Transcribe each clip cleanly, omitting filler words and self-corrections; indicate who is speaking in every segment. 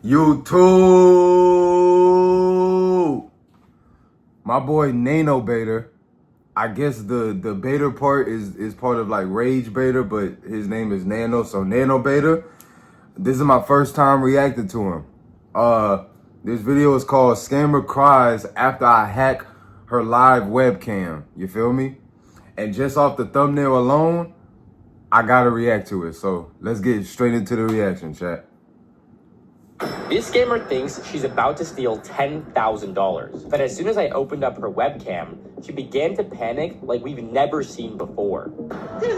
Speaker 1: YouTube. My boy Nano Beta. I guess the beta part is part of like Rage Beta, but his name is Nano, so Nano Beta. This is my first time reacting to him. This video is called Scammer Cries After I Hack Her Live Webcam. You feel me? And just off the thumbnail alone, I gotta react to it. So let's get straight into the reaction, chat.
Speaker 2: This scammer thinks she's about to steal $10,000, but as soon as I opened up her webcam, she began to panic like we've never seen before.
Speaker 3: You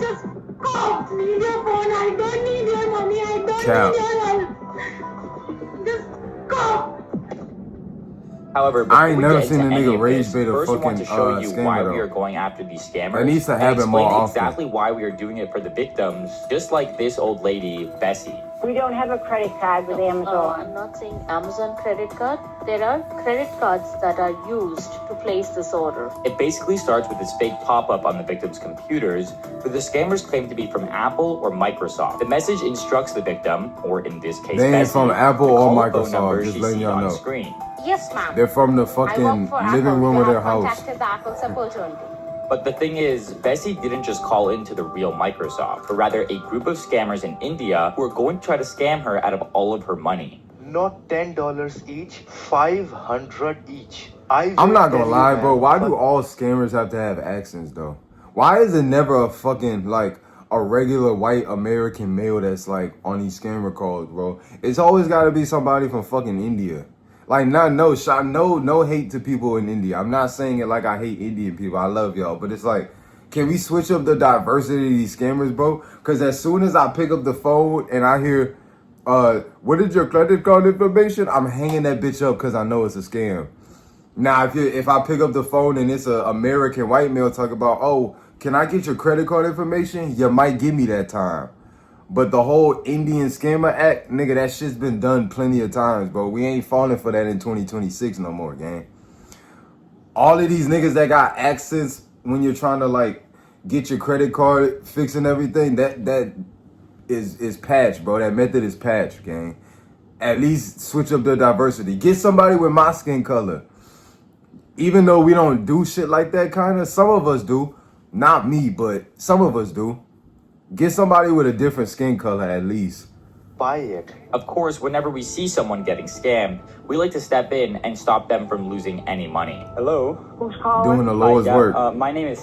Speaker 3: just called me your phone. I don't need your money. I don't need your help. Just call.
Speaker 2: However,
Speaker 1: I ain't never seen a
Speaker 2: any
Speaker 1: nigga
Speaker 2: of
Speaker 1: Rage
Speaker 2: this,
Speaker 1: Beta
Speaker 2: first we want to
Speaker 1: fucking
Speaker 2: show you why
Speaker 1: scammer
Speaker 2: we
Speaker 1: though.
Speaker 2: are going after these scammers.
Speaker 1: That needs to
Speaker 2: and
Speaker 1: happen more
Speaker 2: explain
Speaker 1: often.
Speaker 2: exactly why we are doing it for the victims, just like this old lady, Bessie.
Speaker 4: We don't have a credit card with Amazon.
Speaker 5: I'm not saying Amazon credit card. There are credit cards that are used to place this order.
Speaker 2: It basically starts with this fake pop-up on the victim's computers, where the scammers claim to be from Apple or Microsoft. The message instructs the victim, or in this case,
Speaker 1: They ain't
Speaker 2: Bessie,
Speaker 1: from Apple
Speaker 2: to
Speaker 1: or
Speaker 2: call the phone
Speaker 1: Microsoft,
Speaker 2: number
Speaker 1: just
Speaker 2: she
Speaker 1: letting
Speaker 2: sees
Speaker 1: y'all
Speaker 2: on
Speaker 1: know.
Speaker 2: screen.
Speaker 5: Yes, ma'am.
Speaker 1: They're from the
Speaker 5: I
Speaker 1: fucking
Speaker 5: work for
Speaker 1: living
Speaker 5: Apple.
Speaker 1: room
Speaker 5: You
Speaker 1: of their
Speaker 5: have
Speaker 1: house.
Speaker 5: contacted the Apple support only.
Speaker 2: But the thing is, Bessie didn't just call into the real Microsoft, but rather a group of scammers in India who are going to try to scam her out of all of her money.
Speaker 6: Not $10 each, 500 each.
Speaker 1: I'm not gonna lie, bro. Why do all scammers have to have accents, though? Why is it never a fucking, like, a regular white American male that's, like, on these scammer calls, bro? It's always gotta be somebody from fucking India. Like, no hate to people in India. I'm not saying it like I hate Indian people. I love y'all. But it's like, can we switch up the diversity of these scammers, bro? Because as soon as I pick up the phone and I hear, what is your credit card information? I'm hanging that bitch up because I know it's a scam. Now, if I pick up the phone and it's an American white male talking about, oh, can I get your credit card information? You might give me that time. But the whole Indian scammer act, nigga, that shit's been done plenty of times, bro. We ain't falling for that in 2026 no more, gang. All of these niggas that got accents when you're trying to, like, get your credit card fixed and everything, that is patch, bro. That method is patch, gang. At least switch up the diversity. Get somebody with my skin color. Even though we don't do shit like that, kind of, some of us do. Not me, but some of us do. Get somebody with a different skin color at least.
Speaker 6: Buy it.
Speaker 2: Of course, whenever we see someone getting scammed, we like to step in and stop them from losing any money. Hello?
Speaker 4: Who's calling?
Speaker 1: Doing the lowest work.
Speaker 2: My name is...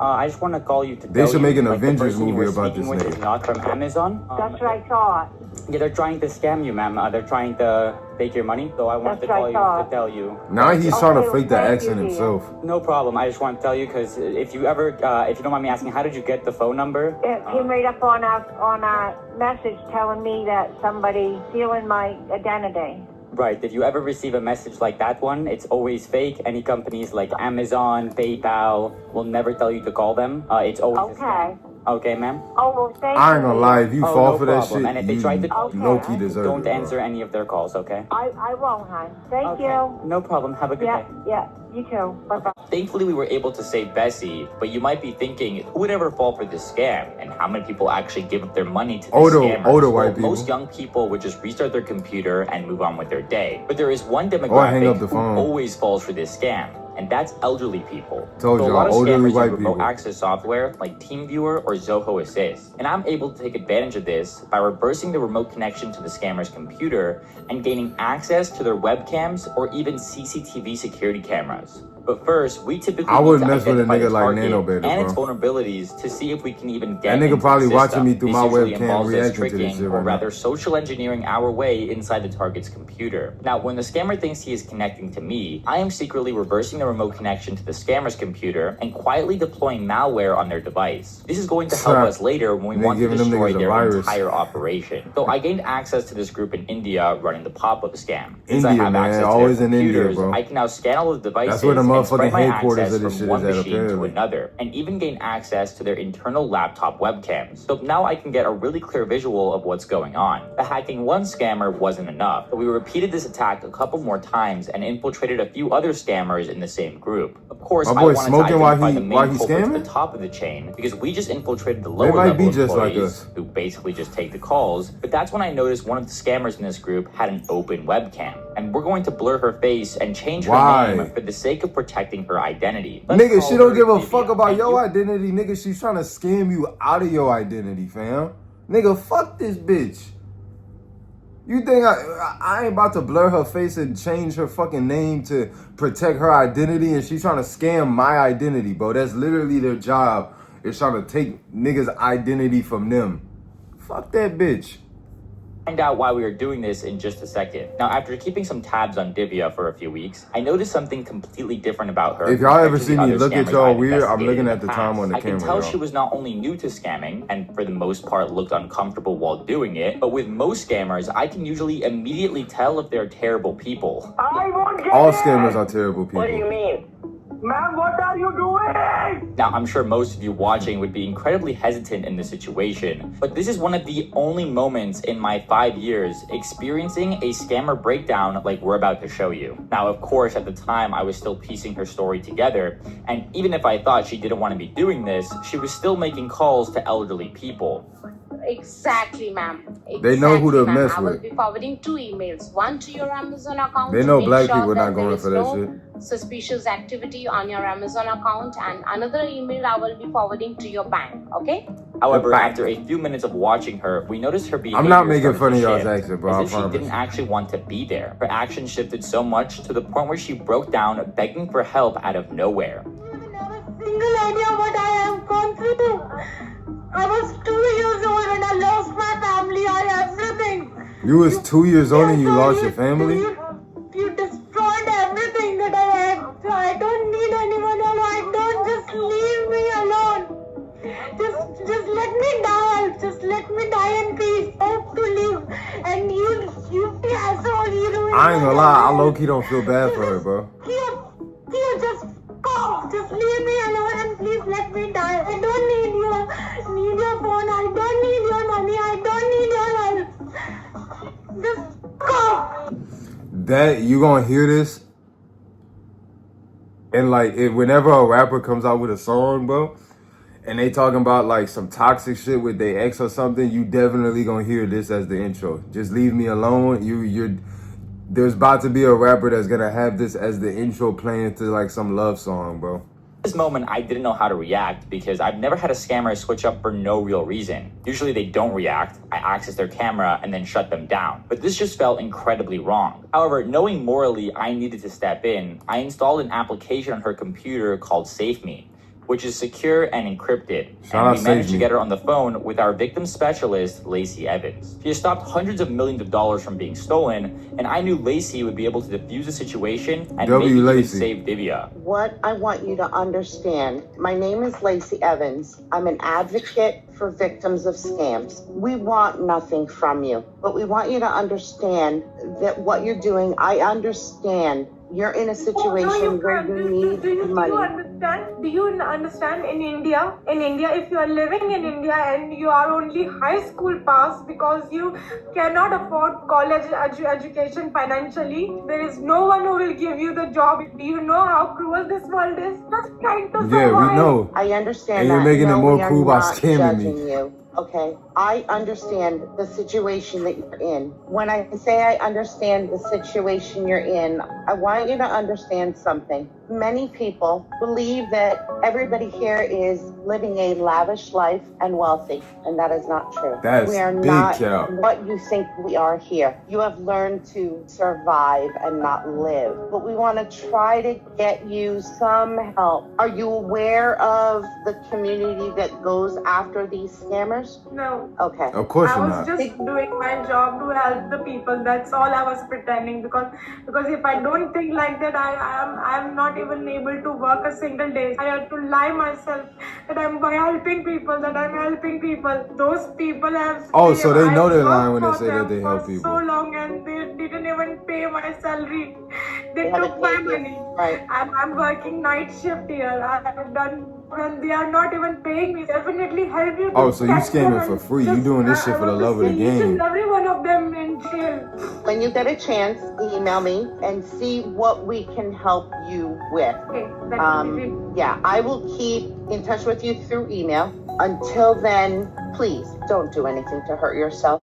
Speaker 2: I just want to call you to
Speaker 1: They
Speaker 2: tell
Speaker 1: should
Speaker 2: you,
Speaker 1: make an
Speaker 2: like,
Speaker 1: Avengers
Speaker 2: the person you
Speaker 1: movie
Speaker 2: were
Speaker 1: about
Speaker 2: speaking
Speaker 1: this
Speaker 2: with
Speaker 1: nigga.
Speaker 2: is not from Amazon.
Speaker 4: That's what I thought.
Speaker 2: Yeah, they're trying to scam you, ma'am. They're trying to take your money. So I wanted
Speaker 4: That's
Speaker 2: to call
Speaker 4: what I
Speaker 2: you
Speaker 4: thought.
Speaker 2: to tell you.
Speaker 1: Now he's trying to
Speaker 4: Okay,
Speaker 1: fake the
Speaker 4: thank
Speaker 1: accent
Speaker 4: you,
Speaker 1: himself.
Speaker 2: No problem. I just want to tell you because if you ever, if you don't mind me asking, how did you get the phone number?
Speaker 4: It came right up on a message telling me that somebody stealing my identity.
Speaker 2: Right. Did you ever receive a message like that one? It's always fake. Any companies like Amazon, PayPal will never tell you to call them. It's always a
Speaker 4: Okay.
Speaker 2: scam. Okay, ma'am?
Speaker 4: Oh, well, thank you.
Speaker 1: I ain't gonna lie, if you
Speaker 2: Oh,
Speaker 1: fall
Speaker 2: no
Speaker 1: for that
Speaker 2: problem.
Speaker 1: shit,
Speaker 2: And if they
Speaker 1: you
Speaker 2: try to-
Speaker 1: low-key deserve
Speaker 2: Don't
Speaker 1: it, bro.
Speaker 2: answer any of their calls, okay?
Speaker 4: I won't, hon. Thank
Speaker 2: Okay.
Speaker 4: you.
Speaker 2: No problem. Have a good
Speaker 4: Yeah,
Speaker 2: day.
Speaker 4: yeah. You too. Bye-bye.
Speaker 2: Thankfully, we were able to save Bessie, but you might be thinking, who would ever fall for this scam? And how many people actually give up their money to these scammers?
Speaker 1: Older
Speaker 2: Well,
Speaker 1: white people.
Speaker 2: Most young people would just restart their computer and move on with their day. But there is one
Speaker 1: hang
Speaker 2: demographic
Speaker 1: up the
Speaker 2: who
Speaker 1: phone.
Speaker 2: always falls for this scam, and that's elderly people.
Speaker 1: Told
Speaker 2: So a
Speaker 1: y'all,
Speaker 2: lot of
Speaker 1: elderly
Speaker 2: scammers
Speaker 1: white
Speaker 2: use remote
Speaker 1: people.
Speaker 2: access software like TeamViewer or Zoho Assist. And I'm able to take advantage of this by reversing the remote connection to the scammer's computer and gaining access to their webcams or even CCTV security cameras. But first, we typically
Speaker 1: I
Speaker 2: need
Speaker 1: wouldn't
Speaker 2: to
Speaker 1: mess with a
Speaker 2: identify
Speaker 1: nigga
Speaker 2: the
Speaker 1: like
Speaker 2: target
Speaker 1: Nano Beta,
Speaker 2: and its
Speaker 1: bro.
Speaker 2: vulnerabilities to see if we can even get
Speaker 1: That nigga
Speaker 2: into
Speaker 1: probably
Speaker 2: the
Speaker 1: watching
Speaker 2: system.
Speaker 1: me through
Speaker 2: This
Speaker 1: my
Speaker 2: usually
Speaker 1: webcam
Speaker 2: involves us
Speaker 1: reacting to this
Speaker 2: tricking,
Speaker 1: shit
Speaker 2: or
Speaker 1: right now.
Speaker 2: rather social engineering our way inside the target's computer. Now, when the scammer thinks he is connecting to me, I am secretly reversing the remote connection to the scammer's computer and quietly deploying malware on their device. This is going to help us later when we
Speaker 1: They
Speaker 2: want to
Speaker 1: giving them
Speaker 2: destroy
Speaker 1: niggas a
Speaker 2: their
Speaker 1: virus.
Speaker 2: entire operation. So I gained access to this group in India running the pop-up scam. Since
Speaker 1: India,
Speaker 2: I have
Speaker 1: man,
Speaker 2: access to
Speaker 1: always
Speaker 2: their
Speaker 1: in India,
Speaker 2: computers,
Speaker 1: bro.
Speaker 2: I can now scan all the devices
Speaker 1: That's where the
Speaker 2: and spread
Speaker 1: motherfucking
Speaker 2: my
Speaker 1: headquarters
Speaker 2: access
Speaker 1: of this
Speaker 2: from
Speaker 1: shit
Speaker 2: one
Speaker 1: is at,
Speaker 2: machine to
Speaker 1: apparently.
Speaker 2: another, and even gain access to their internal laptop webcams. So now I can get a really clear visual of what's going on. But hacking one scammer wasn't enough, so we repeated this attack a couple more times and infiltrated a few other scammers in the same group. Of course,
Speaker 1: My
Speaker 2: I
Speaker 1: boy
Speaker 2: wanted to
Speaker 1: smoking while
Speaker 2: identify
Speaker 1: he-
Speaker 2: the main
Speaker 1: while he
Speaker 2: culprit at
Speaker 1: scamming?
Speaker 2: the top of the chain because we just infiltrated the
Speaker 1: They
Speaker 2: lower
Speaker 1: might
Speaker 2: level
Speaker 1: be just like
Speaker 2: employees
Speaker 1: us.
Speaker 2: who basically just take the calls. But that's when I noticed one of the scammers in this group had an open webcam. And we're going to blur her face and change her
Speaker 1: Why?
Speaker 2: name for the sake of protecting her identity. Let's
Speaker 1: Nigga,
Speaker 2: call
Speaker 1: she don't
Speaker 2: her
Speaker 1: give a
Speaker 2: Divya.
Speaker 1: fuck about
Speaker 2: And
Speaker 1: your
Speaker 2: you-
Speaker 1: identity, nigga. She's trying to scam you out of your identity, fam. Nigga, fuck this bitch. You think I ain't about to blur her face and change her fucking name to protect her identity, and she's trying to scam my identity, bro. That's literally their job. Is trying to take niggas' identity from them. Fuck that bitch.
Speaker 2: Find out why we are doing this in just a second. Now, after keeping some tabs on Divya for a few weeks, I noticed something completely different about her.
Speaker 1: If y'all
Speaker 2: compared
Speaker 1: ever
Speaker 2: to
Speaker 1: see
Speaker 2: the
Speaker 1: me
Speaker 2: other
Speaker 1: look at
Speaker 2: scammers
Speaker 1: y'all
Speaker 2: I've
Speaker 1: weird, I'm
Speaker 2: investigated
Speaker 1: looking
Speaker 2: in
Speaker 1: at the time
Speaker 2: past.
Speaker 1: on the
Speaker 2: I can
Speaker 1: camera,
Speaker 2: tell
Speaker 1: y'all.
Speaker 2: she was not only new to scamming, and for the most part looked uncomfortable while doing it, but with most scammers, I can usually immediately tell if they're terrible people.
Speaker 3: I won't get
Speaker 1: All
Speaker 3: it.
Speaker 1: scammers are terrible people.
Speaker 3: What do you mean? Ma'am, what are you doing?
Speaker 2: Now, I'm sure most of you watching would be incredibly hesitant in this situation, but this is one of the only moments in my 5 years experiencing a scammer breakdown like we're about to show you. Now, of course, at the time, I was still piecing her story together, and even if I thought she didn't want to be doing this, she was still making calls to elderly people.
Speaker 5: Exactly, ma'am.
Speaker 1: They know who to
Speaker 5: Exactly, ma'am.
Speaker 1: mess
Speaker 5: I will
Speaker 1: with.
Speaker 5: be forwarding 2 emails. One to your Amazon account
Speaker 1: They
Speaker 5: to
Speaker 1: know
Speaker 5: make
Speaker 1: black
Speaker 5: sure
Speaker 1: people
Speaker 5: that
Speaker 1: not
Speaker 5: there
Speaker 1: going
Speaker 5: is
Speaker 1: for that
Speaker 5: no
Speaker 1: shit.
Speaker 5: suspicious activity on your Amazon account, and another email I will be forwarding to your bank. Okay?
Speaker 2: However,
Speaker 1: Goodbye.
Speaker 2: after a few minutes of watching her, we noticed her behavior
Speaker 1: I'm not making
Speaker 2: started
Speaker 1: fun
Speaker 2: to
Speaker 1: of y'all's
Speaker 2: shift,
Speaker 1: accent, bro, I
Speaker 2: as if she
Speaker 1: promise.
Speaker 2: didn't actually want to be there. Her action shifted so much to the point where she broke down, begging for help out of nowhere.
Speaker 3: You have a single idea what I have gone through. I was 2 years old and I lost my family. I have everything.
Speaker 1: You was 2 years old and you
Speaker 3: so
Speaker 1: lost your family?
Speaker 3: You destroyed everything that I had. So I don't need anyone else. I don't just leave me alone. Just let me die. Just let me die in peace. I have to live. And you asshole, you ruined
Speaker 1: I ain't gonna
Speaker 3: my
Speaker 1: lie, I
Speaker 3: life.
Speaker 1: low-key don't feel bad for her, bro.
Speaker 3: You just go. Just leave me alone and please let me die. I don't need your phone. I don't need your money. I don't need your help. Just go.
Speaker 1: That you gonna hear this, and like whenever a rapper comes out with a song, bro, and they talking about like some toxic shit with their ex or something, you definitely gonna hear this as the intro. Just leave me alone. There's about to be a rapper that's gonna have this as the intro playing to like some love song, bro.
Speaker 2: At this moment, I didn't know how to react because I've never had a scammer switch up for no real reason. Usually they don't react, I access their camera and then shut them down. But this just felt incredibly wrong. However, knowing morally I needed to step in, I installed an application on her computer called SafeMe, which is secure and encrypted.
Speaker 1: Shout
Speaker 2: And
Speaker 1: out
Speaker 2: we managed to
Speaker 1: SafeMe.
Speaker 2: get her on the phone with our victim specialist, Lacey Evans. She has stopped hundreds of millions of dollars from being stolen, and I knew Lacey would be able to defuse the situation and maybe even
Speaker 1: Lacey.
Speaker 2: save Divya.
Speaker 7: What I want you to understand, my name is Lacey Evans. I'm an advocate for victims of scams. We want nothing from you, but we want you to understand that what you're doing, I understand you're in a situation where you need money.
Speaker 3: Do you understand in India, if you are living in India and you are only high school pass because you cannot afford college education financially, there is no one who will give you the job. Do you know how cruel this world is? Just trying to survive.
Speaker 1: Yeah, we know.
Speaker 7: I understand
Speaker 1: And
Speaker 7: that.
Speaker 1: you're making it
Speaker 7: No,
Speaker 1: more
Speaker 7: we are
Speaker 1: cool by
Speaker 7: not
Speaker 1: scamming me.
Speaker 7: judging you. Okay, I understand the situation that you're in. When I say I understand the situation you're in, I want you to understand something. Many people believe that everybody here is living a lavish life and wealthy, and that is not true.
Speaker 1: That's
Speaker 7: we are
Speaker 1: big
Speaker 7: not
Speaker 1: cap.
Speaker 7: what you think we are here. You have learned to survive and not live, but we want to try to get you some help. Are you aware of the community that goes after these scammers?
Speaker 3: No.
Speaker 7: Okay.
Speaker 1: Of course
Speaker 3: I
Speaker 1: you're
Speaker 3: was
Speaker 1: not.
Speaker 3: just doing my job to help the people. That's all I was pretending, because if I don't think like that, I am not even able to work a single day. I had to lie myself that I'm helping people, Those people have.
Speaker 1: Oh, so they know they're lying
Speaker 3: worked
Speaker 1: when they
Speaker 3: for
Speaker 1: say that
Speaker 3: them
Speaker 1: they
Speaker 3: for
Speaker 1: help people.
Speaker 3: so long and they didn't even pay pay my salary. They
Speaker 7: haven't
Speaker 3: took my
Speaker 7: paid you.
Speaker 3: money.
Speaker 7: Right.
Speaker 3: I'm working night shift here. I've done when they are not even paying me. Definitely help you to
Speaker 1: Oh, so you
Speaker 3: catch them
Speaker 1: scamming for
Speaker 3: and
Speaker 1: free? You
Speaker 3: just
Speaker 1: doing this shit
Speaker 3: I
Speaker 1: for the
Speaker 3: want to
Speaker 1: love of the
Speaker 3: see each and
Speaker 1: game?
Speaker 3: every one of them in jail.
Speaker 7: When you get a chance, email me and see what we can help you with.
Speaker 3: Okay, that will be great.
Speaker 7: Yeah, I will keep in touch with you through email. Until then, please don't do anything to hurt yourself.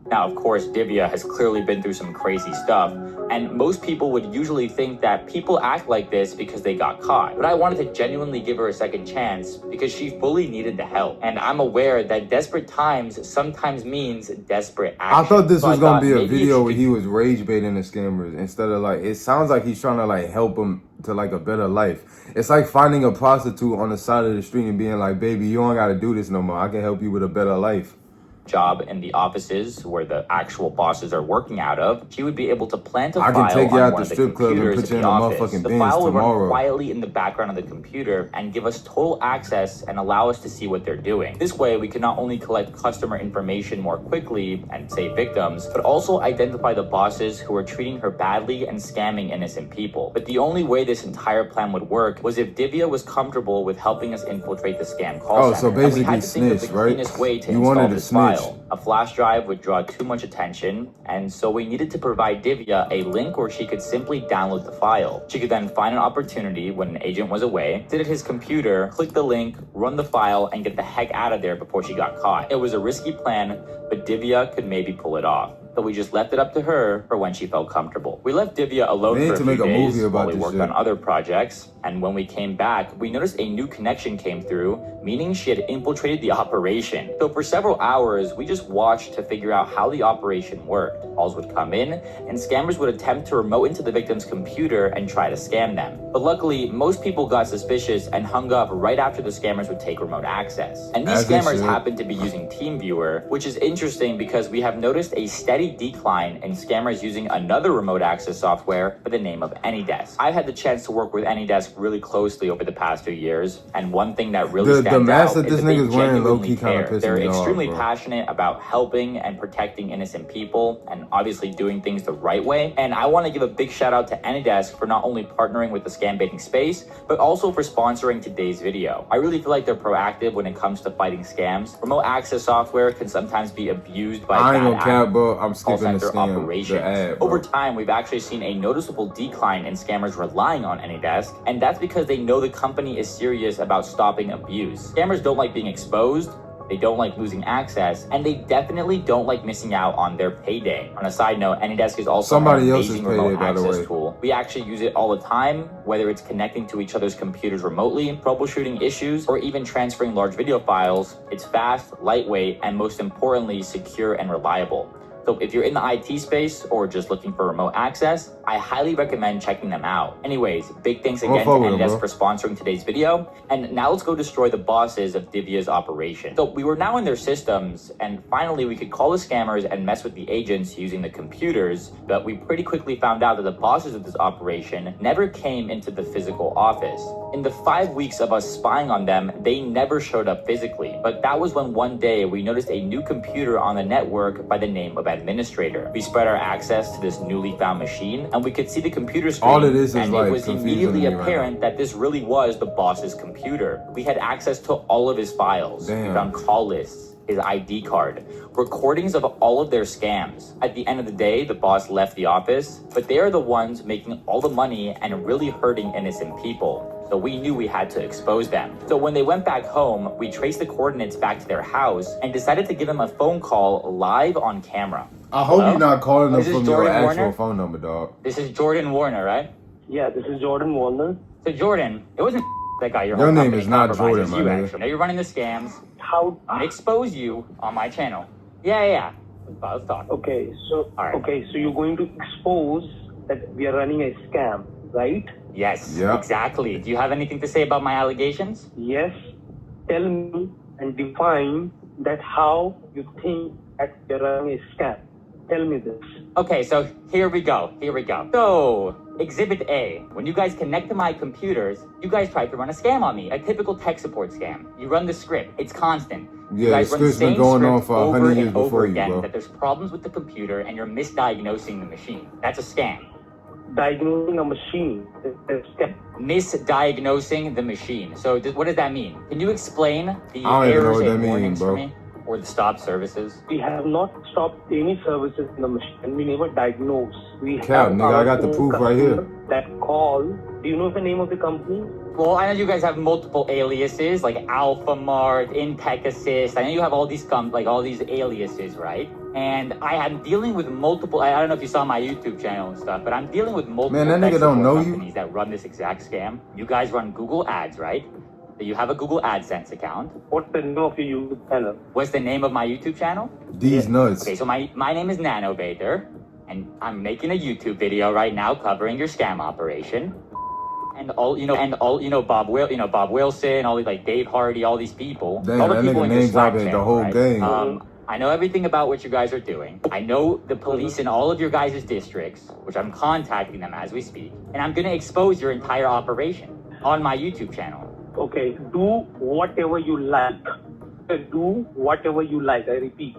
Speaker 2: Now, of course, Divya has clearly been through some crazy stuff, and most people would usually think that people act like this because they got caught. But I wanted to genuinely give her a second chance because she fully needed the help. And I'm aware that desperate times sometimes means desperate action.
Speaker 1: I thought this
Speaker 2: So
Speaker 1: was gonna
Speaker 2: thought
Speaker 1: be a
Speaker 2: maybe if
Speaker 1: video
Speaker 2: she
Speaker 1: where
Speaker 2: could-
Speaker 1: he was rage baiting the scammers instead of like, it sounds like he's trying to like help them to like a better life. It's like finding a prostitute on the side of the street and being like, baby, you don't gotta do this no more. I can help you with a better life.
Speaker 2: Job in the offices where the actual bosses are working out of, she would be able to plant a
Speaker 1: I
Speaker 2: file
Speaker 1: can take you
Speaker 2: on
Speaker 1: out
Speaker 2: one
Speaker 1: the
Speaker 2: of the
Speaker 1: strip club and
Speaker 2: computers
Speaker 1: put you
Speaker 2: in
Speaker 1: in
Speaker 2: the
Speaker 1: a
Speaker 2: office.
Speaker 1: motherfucking
Speaker 2: The
Speaker 1: Benz
Speaker 2: file would run
Speaker 1: tomorrow.
Speaker 2: quietly in the background of the computer and give us total access and allow us to see what they're doing. This way, we can not only collect customer information more quickly and save victims, but also identify the bosses who are treating her badly and scamming innocent people. But the only way this entire plan would work was if Divya was comfortable with helping us infiltrate the scam call
Speaker 1: Oh,
Speaker 2: center.
Speaker 1: so
Speaker 2: And we
Speaker 1: basically
Speaker 2: had to think of
Speaker 1: snitch,
Speaker 2: the
Speaker 1: right?
Speaker 2: cleanest way to
Speaker 1: You
Speaker 2: install
Speaker 1: wanted to
Speaker 2: this
Speaker 1: snitch.
Speaker 2: file. A flash drive would draw too much attention, and so we needed to provide Divya a link where she could simply download the file. She could then find an opportunity when an agent was away, sit at his computer, click the link, run the file, and get the heck out of there before she got caught. It was a risky plan, but Divya could maybe pull it off. So we just left it up to her for when she felt comfortable. We left Divya alone
Speaker 1: They need
Speaker 2: for a
Speaker 1: to
Speaker 2: few
Speaker 1: make a movie
Speaker 2: days
Speaker 1: about
Speaker 2: while we
Speaker 1: this
Speaker 2: worked
Speaker 1: shit.
Speaker 2: on other projects, and when we came back, we noticed a new connection came through, meaning she had infiltrated the operation. So for several hours, we just watched to figure out how the operation worked. Calls would come in, and scammers would attempt to remote into the victim's computer and try to scam them. But luckily, most people got suspicious and hung up right after the scammers would take remote access. And these
Speaker 1: As they
Speaker 2: scammers
Speaker 1: should.
Speaker 2: happened to be using TeamViewer, which is interesting because we have noticed a steady decline in scammers using another remote access software by the name of AnyDesk. I've had the chance to work with AnyDesk really closely over the past few years, and one thing that really
Speaker 1: The
Speaker 2: stands
Speaker 1: mask
Speaker 2: out
Speaker 1: that
Speaker 2: is
Speaker 1: this
Speaker 2: that they
Speaker 1: nigga's wearing
Speaker 2: genuinely
Speaker 1: low-key kinda
Speaker 2: care.
Speaker 1: pissing
Speaker 2: They're
Speaker 1: me off,
Speaker 2: extremely
Speaker 1: bro.
Speaker 2: passionate about helping and protecting innocent people and obviously doing things the right way. And I want to give a big shout out to AnyDesk for not only partnering with the scam baiting space, but also for sponsoring today's video. I really feel like they're proactive when it comes to fighting scams. Remote access software can sometimes be abused by
Speaker 1: I ain't
Speaker 2: bad
Speaker 1: gonna cap, bro. I'm
Speaker 2: call
Speaker 1: skipping the
Speaker 2: center
Speaker 1: scam,
Speaker 2: operations.
Speaker 1: the ad, bro.
Speaker 2: Over time, we've actually seen a noticeable decline in scammers relying on AnyDesk, and that's because they know the company is serious about stopping abuse. Scammers don't like being exposed, they don't like losing access, and they definitely don't like missing out on their payday. On a side note, AnyDesk is also
Speaker 1: Somebody
Speaker 2: an
Speaker 1: else's
Speaker 2: amazing
Speaker 1: payday,
Speaker 2: remote
Speaker 1: by the
Speaker 2: access
Speaker 1: way.
Speaker 2: tool. We actually use it all the time, whether it's connecting to each other's computers remotely, troubleshooting issues, or even transferring large video files. It's fast, lightweight, and most importantly, secure and reliable. So if you're in the IT space or just looking for remote access, I highly recommend checking them out. Anyways, big thanks
Speaker 1: I'm gonna
Speaker 2: again to
Speaker 1: fuck with 'em,
Speaker 2: AnyDesk
Speaker 1: bro.
Speaker 2: for sponsoring today's video. And now let's go destroy the bosses of Divya's operation. So we were now in their systems, and finally we could call the scammers and mess with the agents using the computers, but we pretty quickly found out that the bosses of this operation never came into the physical office. In the 5 weeks of us spying on them, they never showed up physically. But that was when one day we noticed a new computer on the network by the name of administrator. We spread our access to this newly found machine, and we could see the computer screen,
Speaker 1: All it is
Speaker 2: and
Speaker 1: like
Speaker 2: it was
Speaker 1: confusing
Speaker 2: immediately
Speaker 1: me right
Speaker 2: apparent that this really was the boss's computer. We had access to all of his files.
Speaker 1: Damn.
Speaker 2: We found call lists, his ID card, recordings of all of their scams. At the end of the day, the boss left the office, but they are the ones making all the money and really hurting innocent people. So we knew we had to expose them. So when they went back home, we traced the coordinates back to their house and decided to give them a phone call live on camera.
Speaker 1: I hope
Speaker 2: Hello?
Speaker 1: you're not calling them
Speaker 2: This is
Speaker 1: from your
Speaker 2: Jordan
Speaker 1: actual
Speaker 2: Warner?
Speaker 1: phone number, dog.
Speaker 2: This is Jordan Warner, right?
Speaker 8: Yeah, this is Jordan Warner.
Speaker 2: So Jordan, it wasn't that guy. Your
Speaker 1: Your
Speaker 2: whole
Speaker 1: name
Speaker 2: company
Speaker 1: is not
Speaker 2: compromises
Speaker 1: Jordan, my
Speaker 2: you,
Speaker 1: nigga.
Speaker 2: actually. Now you're running the scams.
Speaker 8: How?
Speaker 2: I'm gonna expose you on my channel. Yeah. Let's talk.
Speaker 8: Okay, so
Speaker 2: All right.
Speaker 8: so you're going to expose that we are running a scam, right?
Speaker 2: Yes,
Speaker 1: Yeah.
Speaker 2: exactly. Do you have anything to say about my allegations?
Speaker 8: Yes. Tell me and define that how you think that we are running a scam. tell me this.
Speaker 2: Okay, so here we go. So, Exhibit A. When you guys connect to my computers, you guys try to run a scam on me. A typical tech support scam. You run the script. It's constant. You
Speaker 1: Yeah,
Speaker 2: guys run the
Speaker 1: script's been
Speaker 2: same
Speaker 1: going on
Speaker 2: script
Speaker 1: for
Speaker 2: over
Speaker 1: 100 years
Speaker 2: and over
Speaker 1: before you,
Speaker 2: again
Speaker 1: bro.
Speaker 2: that there's problems with the computer and you're misdiagnosing the machine. That's a scam.
Speaker 8: Diagnosing a machine is a step.
Speaker 2: Misdiagnosing the machine. So what does that mean? Can you explain the
Speaker 1: I don't even know
Speaker 2: errors
Speaker 1: what that
Speaker 2: and
Speaker 1: means,
Speaker 2: warnings
Speaker 1: bro.
Speaker 2: for me? Or the stop services?
Speaker 8: We have not stopped any services in the machine, and we never diagnose. We
Speaker 1: Cap,
Speaker 8: have
Speaker 1: nigga, I
Speaker 8: our
Speaker 1: got the
Speaker 8: own
Speaker 1: proof right here.
Speaker 8: customer that call. Do you know the name of the company?
Speaker 2: Well, I know you guys have multiple aliases like Alpha Mart, Intech Assist. I know you have all these all these aliases, right? And I am dealing with multiple. I don't know if you saw my YouTube channel and stuff, but I'm dealing with multiple
Speaker 1: Man, that
Speaker 2: tech
Speaker 1: nigga don't
Speaker 2: support
Speaker 1: know you.
Speaker 2: companies that run this exact scam. You guys run Google Ads, right? You have a Google AdSense account.
Speaker 8: What's the name of your YouTube channel?
Speaker 2: What's the name of my YouTube channel?
Speaker 1: These nuts.
Speaker 2: Okay, so my name is Nanovator, and I'm making a YouTube video right now covering your scam operation. And Bob Wilson, all these like Dave Hardy, all these people,
Speaker 1: Damn,
Speaker 2: all the
Speaker 1: that
Speaker 2: people
Speaker 1: nigga
Speaker 2: in your
Speaker 1: name
Speaker 2: Slack
Speaker 1: dropping the
Speaker 2: channel,
Speaker 1: whole
Speaker 2: right?
Speaker 1: gang.
Speaker 2: I know everything about what you guys are doing. I know the police in all of your guys' districts, which I'm contacting them as we speak, and I'm gonna expose your entire operation on my YouTube channel.
Speaker 8: Okay, do whatever you like. Do whatever you like. I repeat.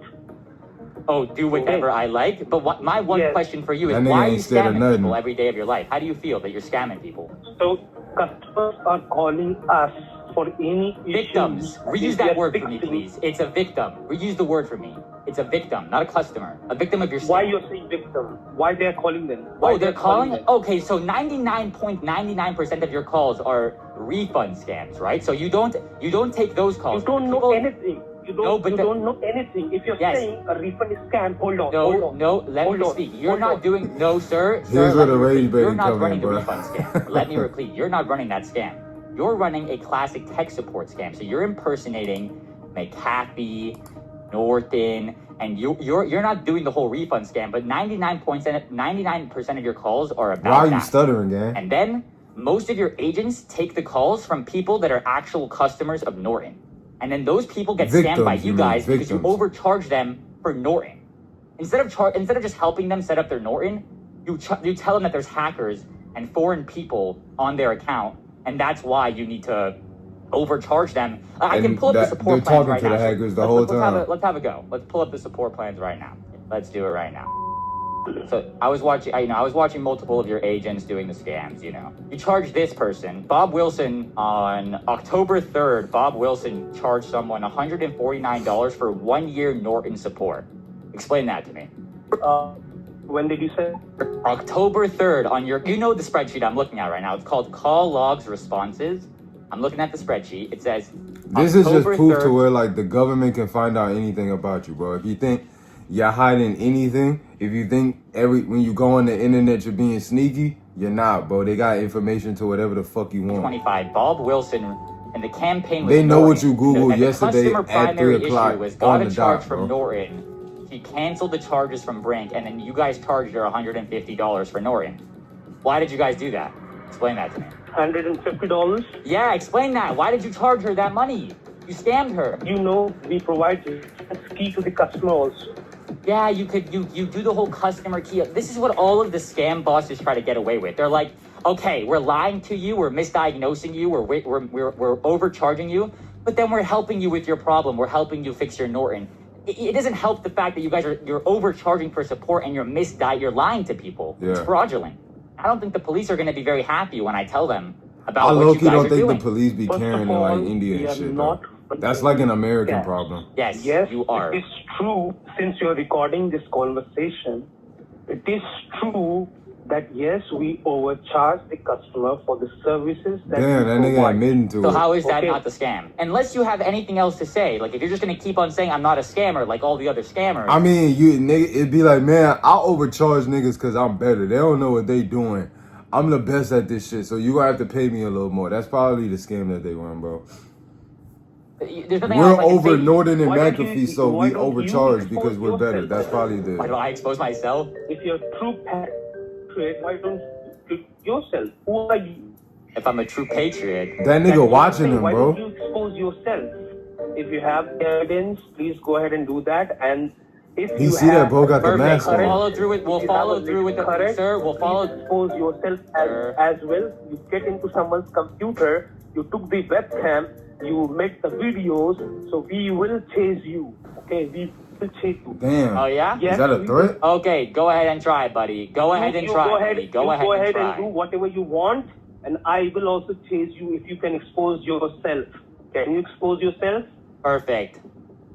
Speaker 2: Oh, do whatever I like. But my one
Speaker 8: Yes.
Speaker 2: question for you is,
Speaker 1: That nigga
Speaker 2: why are you
Speaker 1: ain't scared of
Speaker 2: scamming
Speaker 1: nothing.
Speaker 2: people every day of your life? How do you feel that you're scamming people?
Speaker 8: So customers are calling us for any
Speaker 2: Victims.
Speaker 8: issues.
Speaker 2: Reuse
Speaker 8: They
Speaker 2: that
Speaker 8: are
Speaker 2: word for me,
Speaker 8: fixing.
Speaker 2: please. It's a victim. Reuse the word for me. It's a victim, not a customer. A victim of your
Speaker 8: Why
Speaker 2: scam.
Speaker 8: you're saying victim? Why they're calling them? Why
Speaker 2: Oh, they're calling?
Speaker 8: them?
Speaker 2: Okay, so 99.99% of your calls are refund scams, right? So you don't take those
Speaker 8: You
Speaker 2: calls.
Speaker 8: don't know
Speaker 2: People-
Speaker 8: anything. You don't.
Speaker 2: No, but
Speaker 8: you
Speaker 2: the-
Speaker 8: don't know anything. If you're
Speaker 2: Yes.
Speaker 8: saying a refund is scam, hold on.
Speaker 2: No, let
Speaker 8: hold
Speaker 2: me
Speaker 8: on,
Speaker 2: speak. You're
Speaker 8: hold
Speaker 2: not
Speaker 8: on.
Speaker 2: doing no, sir.
Speaker 1: Here's
Speaker 2: Sir,
Speaker 1: where
Speaker 2: let
Speaker 1: the
Speaker 2: me
Speaker 1: rage
Speaker 2: repeat. You're
Speaker 1: baiting
Speaker 2: not
Speaker 1: come
Speaker 2: running
Speaker 1: in,
Speaker 2: the
Speaker 1: bro.
Speaker 2: refund scam. Let me repeat. You're not running that scam. You're running a classic tech support scam. So you're impersonating McAfee, Norton, and you're not doing the whole refund scam. But 99% of your calls are about
Speaker 1: Why are you
Speaker 2: that.
Speaker 1: stuttering, gang?
Speaker 2: And then most of your agents take the calls from people that are actual customers of Norton. And then those people get scammed by
Speaker 1: Victims,
Speaker 2: you
Speaker 1: you mean,
Speaker 2: guys because you
Speaker 1: victims.
Speaker 2: overcharge them for Norton. Instead of just helping them set up their Norton, you tell them that there's hackers and foreign people on their account, and that's why you need to overcharge them. I can
Speaker 1: And
Speaker 2: pull up the
Speaker 1: that-
Speaker 2: support
Speaker 1: they're
Speaker 2: plans
Speaker 1: talking
Speaker 2: right
Speaker 1: to
Speaker 2: now.
Speaker 1: the hackers the
Speaker 2: Let's-
Speaker 1: whole
Speaker 2: let's have
Speaker 1: time.
Speaker 2: let's have a go. Let's pull up the support plans right now. Let's do it right now. So I was watching multiple of your agents doing the scams. You charge this person, Bob Wilson, on October 3rd. Bob Wilson charged someone $149 for 1 year Norton support. Explain that to me.
Speaker 8: When did you say?
Speaker 2: October 3rd on the spreadsheet I'm looking at right now. It's called Call Logs Responses. I'm looking at the spreadsheet. It says
Speaker 1: This is just
Speaker 2: October
Speaker 1: proof
Speaker 2: 3rd.
Speaker 1: to where like the government can find out anything about you, bro. If you think you're hiding anything, if you think when you go on the internet you're being sneaky, you're not, bro. They got information to whatever the fuck you want.
Speaker 2: 25. Bob Wilson and the campaign was
Speaker 1: They know what
Speaker 2: Norton.
Speaker 1: you Googled
Speaker 2: And
Speaker 1: yesterday
Speaker 2: the customer
Speaker 1: at 3
Speaker 2: primary
Speaker 1: o'clock
Speaker 2: issue was
Speaker 1: on
Speaker 2: got
Speaker 1: the
Speaker 2: a charge
Speaker 1: dot,
Speaker 2: from
Speaker 1: bro.
Speaker 2: Norton. He canceled the charges from Brink, and then you guys charged her $150 for Norton. Why did you guys do that? Explain that to me.
Speaker 8: $150.
Speaker 2: Yeah, explain that. Why did you charge her that money? You scammed her.
Speaker 8: We provide key to the customer also.
Speaker 2: Yeah, you do the whole customer key. This is what all of the scam bosses try to get away with. They're like, okay, we're lying to you, we're misdiagnosing you, we're overcharging you, but then we're helping you with your problem. We're helping you fix your Norton. It doesn't help the fact that you're overcharging for support and you're lying to people. It's
Speaker 1: Yeah.
Speaker 2: fraudulent. I don't think the police are going to be very happy when I tell them about
Speaker 1: I
Speaker 2: what you
Speaker 1: low-key
Speaker 2: guys
Speaker 1: don't
Speaker 2: are
Speaker 1: think
Speaker 2: doing.
Speaker 1: the police be
Speaker 8: First
Speaker 1: caring
Speaker 8: of
Speaker 1: in like
Speaker 8: all,
Speaker 1: India
Speaker 8: we
Speaker 1: and
Speaker 8: are
Speaker 1: shit,
Speaker 8: not
Speaker 1: bro. That's like an American
Speaker 8: scams.
Speaker 1: problem.
Speaker 2: Yes,
Speaker 8: Yes,
Speaker 2: you are.
Speaker 8: It is true, since you're recording this conversation, it is true that yes, we overcharge the customer for the services that
Speaker 1: Damn,
Speaker 8: we
Speaker 1: that nigga
Speaker 8: provide.
Speaker 1: admitting to
Speaker 2: So
Speaker 1: it.
Speaker 2: how is that
Speaker 8: Okay.
Speaker 2: not the scam? Unless you have anything else to say. Like if you're just going to keep on saying I'm not a scammer like all the other scammers.
Speaker 1: I mean, it'd be like, man, I'll overcharge niggas because I'm better. They don't know what they doing. I'm the best at this shit, so you gonna have to pay me a little more. That's probably the scam that they run, bro.
Speaker 2: There's nothing
Speaker 1: We're
Speaker 2: else I can
Speaker 1: over
Speaker 2: say.
Speaker 1: Norton and
Speaker 8: Why don't
Speaker 1: McAfee,
Speaker 8: you-
Speaker 1: so
Speaker 8: why
Speaker 1: we
Speaker 8: don't you
Speaker 1: overcharge
Speaker 8: expose
Speaker 1: because we're better.
Speaker 8: yourself?
Speaker 1: That's probably
Speaker 2: Why do
Speaker 1: the.
Speaker 2: I expose myself?
Speaker 8: If you're a true patriot, why don't you do yourself? Who are you?
Speaker 2: If I'm a true patriot.
Speaker 1: That
Speaker 8: That's
Speaker 1: nigga
Speaker 8: what I'm
Speaker 1: watching
Speaker 8: saying.
Speaker 1: him,
Speaker 8: Why
Speaker 1: bro.
Speaker 8: don't you expose yourself? If you have evidence, please go ahead and do that. And If
Speaker 1: You
Speaker 8: you
Speaker 1: see that
Speaker 8: have
Speaker 1: bro got the
Speaker 2: Perfect.
Speaker 1: mask
Speaker 2: We'll
Speaker 1: on.
Speaker 2: follow through with. We'll
Speaker 8: if you have
Speaker 2: follow
Speaker 8: a
Speaker 2: through with the
Speaker 8: current,
Speaker 2: sir. We'll follow.
Speaker 8: please expose yourself
Speaker 2: Sir.
Speaker 8: as well. You get into someone's computer, you took the webcam, you make the videos, so we will chase you. Okay, we will chase you.
Speaker 1: Damn.
Speaker 2: Oh yeah.
Speaker 8: Yes,
Speaker 1: Is that a
Speaker 8: we
Speaker 1: threat?
Speaker 2: Okay, go ahead and try, buddy. Go ahead and try,
Speaker 8: go ahead,
Speaker 2: buddy.
Speaker 8: you
Speaker 2: Go ahead and
Speaker 8: and
Speaker 2: try.
Speaker 8: do whatever you want, and I will also chase you if you can expose yourself. Can you expose yourself?
Speaker 2: Perfect.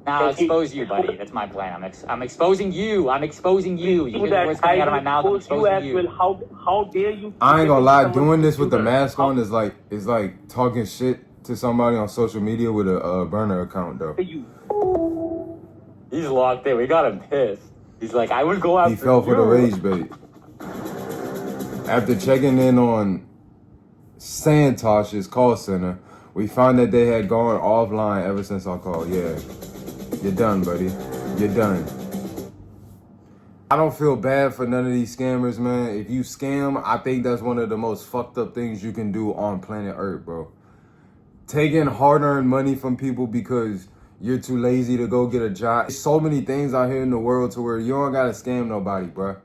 Speaker 2: Now I'll expose you, buddy. That's my plan. I'm exposing you. I'm exposing you. You hear the words coming out of my mouth. I'm
Speaker 8: expose you as
Speaker 2: exposing you.
Speaker 8: well. How dare you?
Speaker 1: I ain't
Speaker 8: get
Speaker 1: gonna
Speaker 8: into
Speaker 1: lie,
Speaker 8: someone's
Speaker 1: doing this with the
Speaker 8: computer?
Speaker 1: mask on is like talking shit to somebody on social media with a burner account though.
Speaker 8: How dare you?
Speaker 2: He's locked in. We got him pissed. He's like, I would go after
Speaker 1: He fell for the
Speaker 2: you.
Speaker 1: rage bait. After checking in on Santosh's call center, we found that they had gone offline ever since our call. Yeah, you're done, buddy. You're done. I don't feel bad for none of these scammers, man. If you scam, I think that's one of the most fucked up things you can do on planet Earth, bro. Taking hard-earned money from people because you're too lazy to go get a job. There's so many things out here in the world to where you don't gotta scam nobody, bro.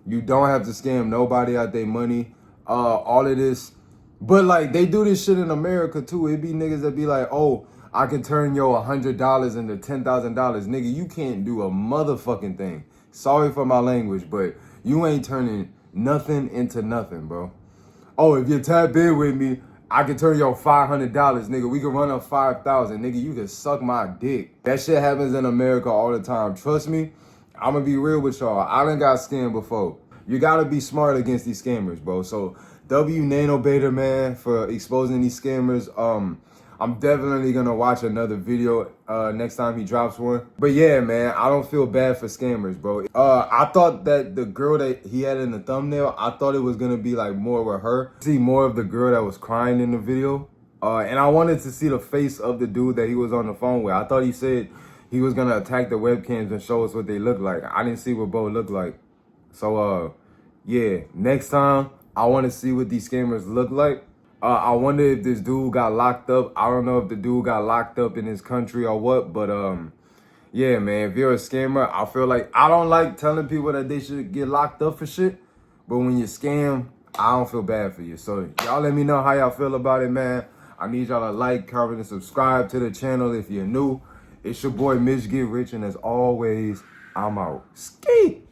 Speaker 1: You don't have to scam nobody out their money. All of this. But like they do this shit in America too. It be niggas that be like, oh, I can turn your $100 into $10,000. Nigga, you can't do a motherfucking thing. Sorry for my language, but you ain't turning nothing into nothing, bro. Oh, if you tap in with me, I can turn your $500, nigga. We can run up 5,000, nigga. You can suck my dick. That shit happens in America all the time. Trust me, I'm gonna be real with y'all. I done got scammed before. You gotta be smart against these scammers, bro. So W Nano Beta, man, for exposing these scammers. I'm definitely gonna watch another video next time he drops one. But yeah, man, I don't feel bad for scammers, bro. I thought that the girl that he had in the thumbnail, I thought it was gonna be like more with her. See more of the girl that was crying in the video. And I wanted to see the face of the dude that he was on the phone with. I thought he said he was gonna attack the webcams and show us what they look like. I didn't see what Bo looked like. So yeah, next time I want to see what these scammers look like. I wonder if this dude got locked up. I don't know if the dude got locked up in his country or what, but yeah, man, if you're a scammer, I feel like I don't like telling people that they should get locked up for shit, but when you scam, I don't feel bad for you. So y'all let me know how y'all feel about it, man. I need y'all to like, comment, and subscribe to the channel if you're new. It's your boy Mitch Get Rich, and as always, I'm out. Ski!